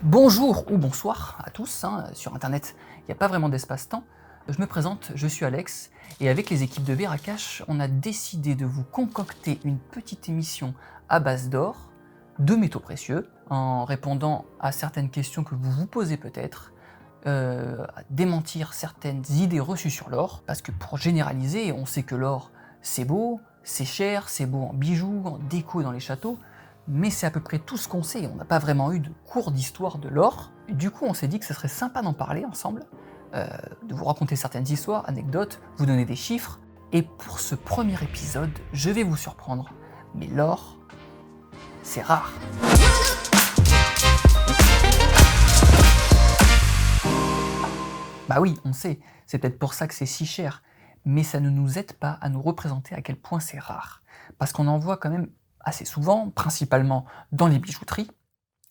Bonjour ou bonsoir à tous, sur internet il n'y a pas vraiment d'espace-temps. Je me présente, je suis Alex, et avec les équipes de Veracache, on a décidé de vous concocter une petite émission à base d'or, de métaux précieux, en répondant à certaines questions que vous vous posez peut-être, à démentir certaines idées reçues sur l'or, parce que pour généraliser, on sait que l'or c'est beau, c'est cher, c'est beau en bijoux, en déco dans les châteaux, mais c'est à peu près tout ce qu'on sait, on n'a pas vraiment eu de cours d'histoire de l'or. Du coup on s'est dit que ce serait sympa d'en parler ensemble, de vous raconter certaines histoires, anecdotes, vous donner des chiffres, et pour ce premier épisode, je vais vous surprendre, mais l'or, c'est rare. Bah oui, on sait, c'est peut-être pour ça que c'est si cher, mais ça ne nous aide pas à nous représenter à quel point c'est rare. Parce qu'on en voit quand même assez souvent, principalement dans les bijouteries,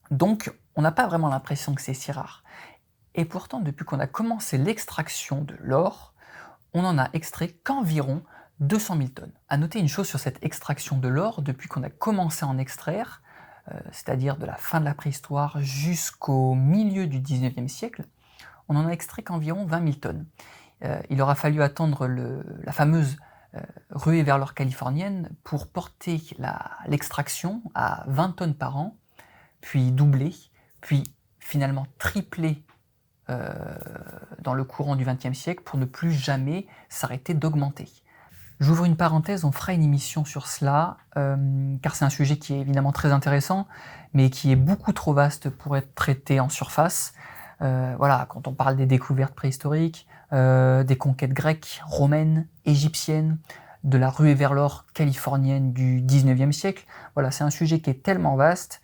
donc on n'a pas vraiment l'impression que c'est si rare. Et pourtant, depuis qu'on a commencé l'extraction de l'or, on en a extrait qu'environ 200 000 tonnes. À noter une chose sur cette extraction de l'or, depuis qu'on a commencé à en extraire, c'est-à-dire de la fin de la préhistoire jusqu'au milieu du 19e siècle, on en a extrait qu'environ 20 000 tonnes. Il aura fallu attendre la fameuse ruée vers l'or californienne pour porter l'extraction à 20 tonnes par an, puis doubler, puis finalement tripler dans le courant du XXe siècle pour ne plus jamais s'arrêter d'augmenter. J'ouvre une parenthèse, on fera une émission sur cela, car c'est un sujet qui est évidemment très intéressant, mais qui est beaucoup trop vaste pour être traité en surface. Voilà, quand on parle des découvertes préhistoriques, des conquêtes grecques, romaines, égyptiennes, de la ruée vers l'or californienne du 19e siècle, voilà, c'est un sujet qui est tellement vaste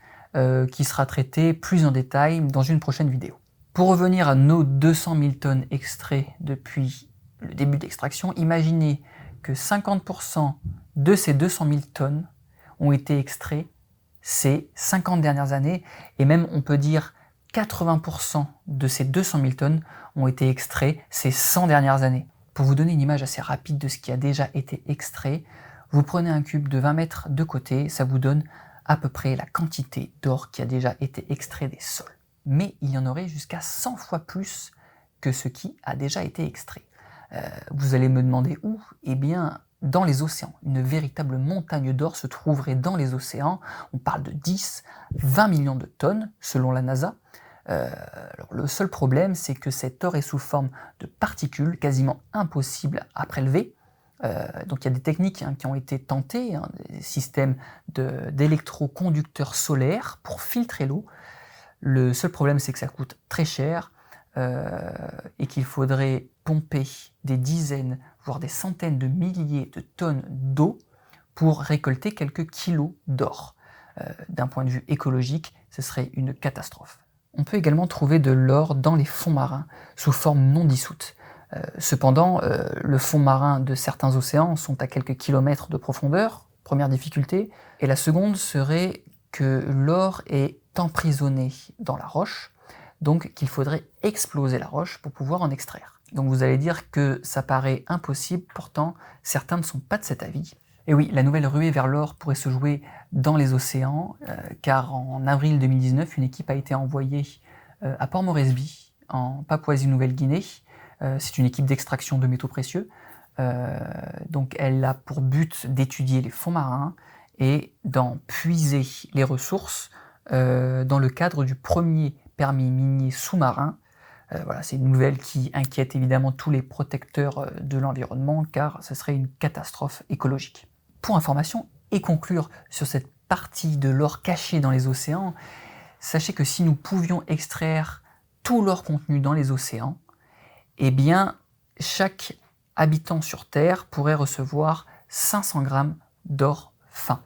qui sera traité plus en détail dans une prochaine vidéo. Pour revenir à nos 200 000 tonnes extraits depuis le début de l'extraction, imaginez que 50% de ces 200 000 tonnes ont été extraits ces 50 dernières années, et même on peut dire 80% de ces 200 000 tonnes ont été extraits ces 100 dernières années. Pour vous donner une image assez rapide de ce qui a déjà été extrait, vous prenez un cube de 20 mètres de côté, ça vous donne à peu près la quantité d'or qui a déjà été extrait des sols. Mais il y en aurait jusqu'à 100 fois plus que ce qui a déjà été extrait. Vous allez me demander où ? Eh bien, dans les océans. Une véritable montagne d'or se trouverait dans les océans. On parle de 10-20 millions de tonnes, selon la NASA. Alors, le seul problème, c'est que cet or est sous forme de particules quasiment impossibles à prélever. Donc il y a des techniques qui ont été tentées, des systèmes d'électroconducteurs solaires pour filtrer l'eau. Le seul problème, c'est que ça coûte très cher et qu'il faudrait pomper des dizaines, voire des centaines de milliers de tonnes d'eau pour récolter quelques kilos d'or. D'un point de vue écologique, ce serait une catastrophe. On peut également trouver de l'or dans les fonds marins, sous forme non dissoute. Cependant, le fond marin de certains océans sont à quelques kilomètres de profondeur, première difficulté, et la seconde serait que l'or est emprisonné dans la roche, donc qu'il faudrait exploser la roche pour pouvoir en extraire. Donc vous allez dire que ça paraît impossible, pourtant certains ne sont pas de cet avis. Et oui, la nouvelle ruée vers l'or pourrait se jouer dans les océans, car en avril 2019, une équipe a été envoyée à Port Moresby, en Papouasie-Nouvelle-Guinée. C'est une équipe d'extraction de métaux précieux. Donc elle a pour but d'étudier les fonds marins et d'en puiser les ressources dans le cadre du premier permis minier sous-marin. Voilà, c'est une nouvelle qui inquiète évidemment tous les protecteurs de l'environnement, car ce serait une catastrophe écologique. Pour information et conclure sur cette partie de l'or caché dans les océans, sachez que si nous pouvions extraire tout l'or contenu dans les océans, eh bien chaque habitant sur Terre pourrait recevoir 500 grammes d'or fin.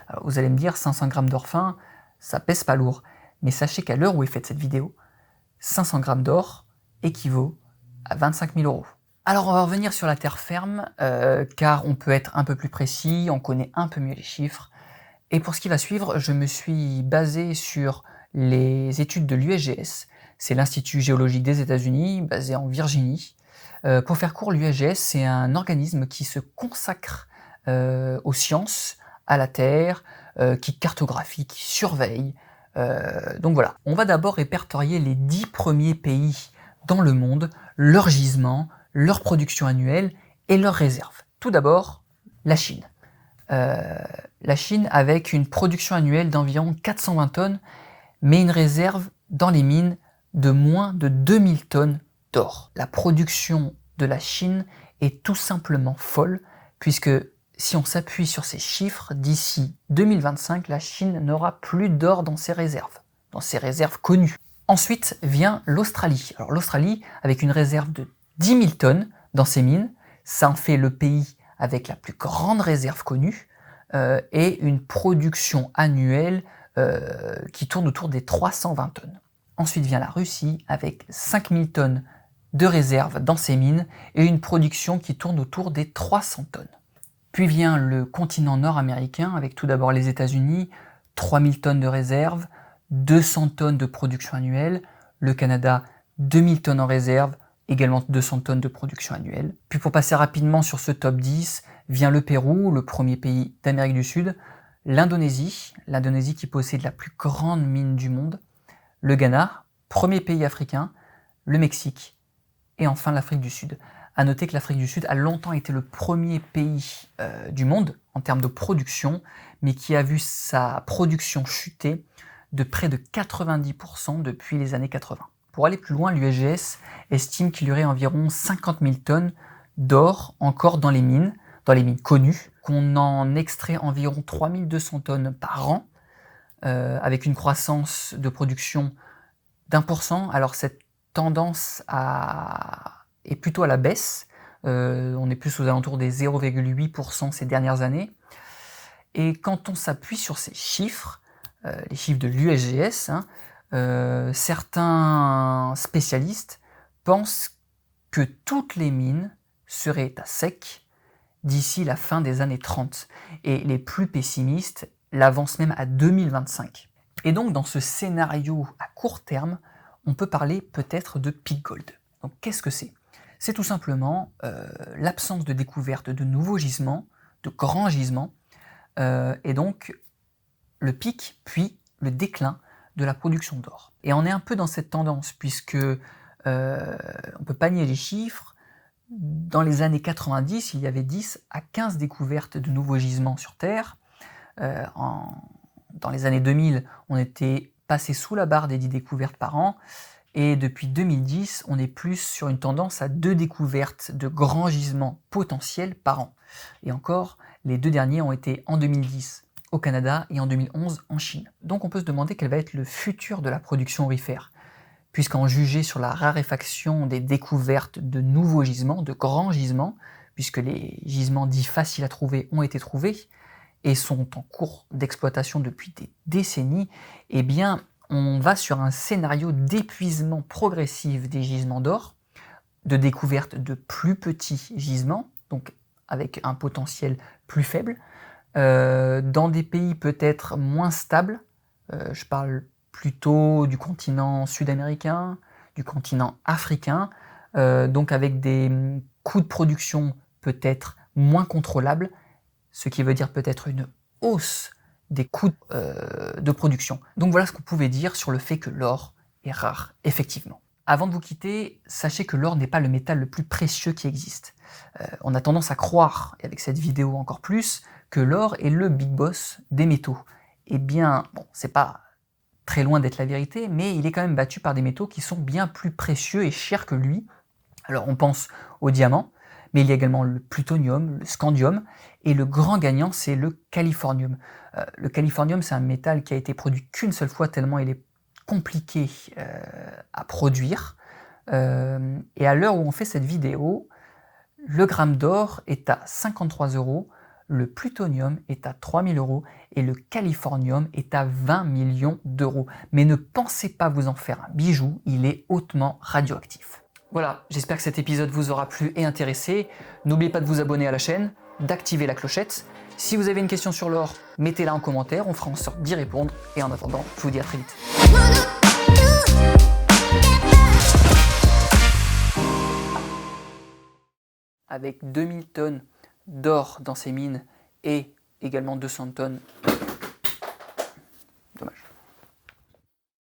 Alors vous allez me dire, 500 grammes d'or fin, ça pèse pas lourd. Mais sachez qu'à l'heure où est faite cette vidéo, 500 grammes d'or équivaut à 25 000 euros. Alors on va revenir sur la terre ferme, car on peut être un peu plus précis, on connaît un peu mieux les chiffres. Et pour ce qui va suivre, je me suis basé sur les études de l'USGS, c'est l'Institut géologique des États-Unis, basé en Virginie. Pour faire court, l'USGS, c'est un organisme qui se consacre aux sciences, à la Terre, qui cartographie, qui surveille Donc voilà, on va d'abord répertorier les 10 premiers pays dans le monde, leurs gisements, leur production annuelle et leurs réserves. Tout d'abord, la Chine. La Chine avec une production annuelle d'environ 420 tonnes, mais une réserve dans les mines de moins de 2000 tonnes d'or. La production de la Chine est tout simplement folle, puisque si on s'appuie sur ces chiffres, d'ici 2025, la Chine n'aura plus d'or dans ses réserves connues. Ensuite vient l'Australie. Alors l'Australie, avec une réserve de 10 000 tonnes dans ses mines, ça en fait le pays avec la plus grande réserve connue, et une production annuelle qui tourne autour des 320 tonnes. Ensuite vient la Russie avec 5 000 tonnes de réserve dans ses mines et une production qui tourne autour des 300 tonnes. Puis vient le continent nord-américain avec tout d'abord les États-Unis, 3 000 tonnes de réserve, 200 tonnes de production annuelle, le Canada, 2 000 tonnes en réserve, également 200 tonnes de production annuelle. Puis pour passer rapidement sur ce top 10, vient le Pérou, le premier pays d'Amérique du Sud, l'Indonésie qui possède la plus grande mine du monde, le Ghana, premier pays africain, le Mexique et enfin l'Afrique du Sud. À noter que l'Afrique du Sud a longtemps été le premier pays du monde en termes de production, mais qui a vu sa production chuter de près de 90% depuis les années 80. Pour aller plus loin, l'USGS estime qu'il y aurait environ 50 000 tonnes d'or encore dans les mines connues, qu'on en extrait environ 3200 tonnes par an, avec une croissance de production d'1%. Alors cette tendance est plutôt à la baisse, on est plus aux alentours des 0,8% ces dernières années. Et quand on s'appuie sur ces chiffres, les chiffres de l'USGS, certains spécialistes pensent que toutes les mines seraient à sec d'ici la fin des années 30. Et les plus pessimistes l'avancent même à 2025. Et donc dans ce scénario à court terme, on peut parler peut-être de peak gold. Donc qu'est-ce que c'est ? C'est tout simplement l'absence de découverte de nouveaux gisements, de grands gisements, et donc le pic, puis le déclin de la production d'or. Et on est un peu dans cette tendance, puisque on ne peut pas nier les chiffres. Dans les années 90, il y avait 10 à 15 découvertes de nouveaux gisements sur Terre. Dans les années 2000, on était passé sous la barre des 10 découvertes par an. Et depuis 2010, on est plus sur une tendance à 2 découvertes de grands gisements potentiels par an. Et encore, les 2 derniers ont été en 2010 au Canada et en 2011 en Chine. Donc on peut se demander quel va être le futur de la production aurifère, puisqu'en juger sur la raréfaction des découvertes de nouveaux gisements, de grands gisements, puisque les gisements dits faciles à trouver ont été trouvés et sont en cours d'exploitation depuis des décennies, eh bien on va sur un scénario d'épuisement progressif des gisements d'or, de découverte de plus petits gisements, donc avec un potentiel plus faible, dans des pays peut-être moins stables, je parle plutôt du continent sud-américain, du continent africain, donc avec des coûts de production peut-être moins contrôlables, ce qui veut dire peut-être une hausse des coûts de production. Donc voilà ce qu'on pouvait dire sur le fait que l'or est rare, effectivement. Avant de vous quitter, sachez que l'or n'est pas le métal le plus précieux qui existe. On a tendance à croire, et avec cette vidéo encore plus, que l'or est le big boss des métaux. Eh bien, bon, c'est pas très loin d'être la vérité, mais il est quand même battu par des métaux qui sont bien plus précieux et chers que lui. Alors on pense au diamant, mais il y a également le plutonium, le scandium, et le grand gagnant c'est le californium. Le californium c'est un métal qui a été produit qu'une seule fois tellement il est compliqué à produire. Et à l'heure où on fait cette vidéo, le gramme d'or est à 53 €, le plutonium est à 3000 € et le californium est à 20 millions d'euros. Mais ne pensez pas vous en faire un bijou, il est hautement radioactif. Voilà, j'espère que cet épisode vous aura plu et intéressé. N'oubliez pas de vous abonner à la chaîne, d'activer la clochette. Si vous avez une question sur l'or, mettez-la en commentaire, on fera en sorte d'y répondre. Et en attendant, je vous dis à très vite. Avec 2000 tonnes d'or dans ces mines et également 200 tonnes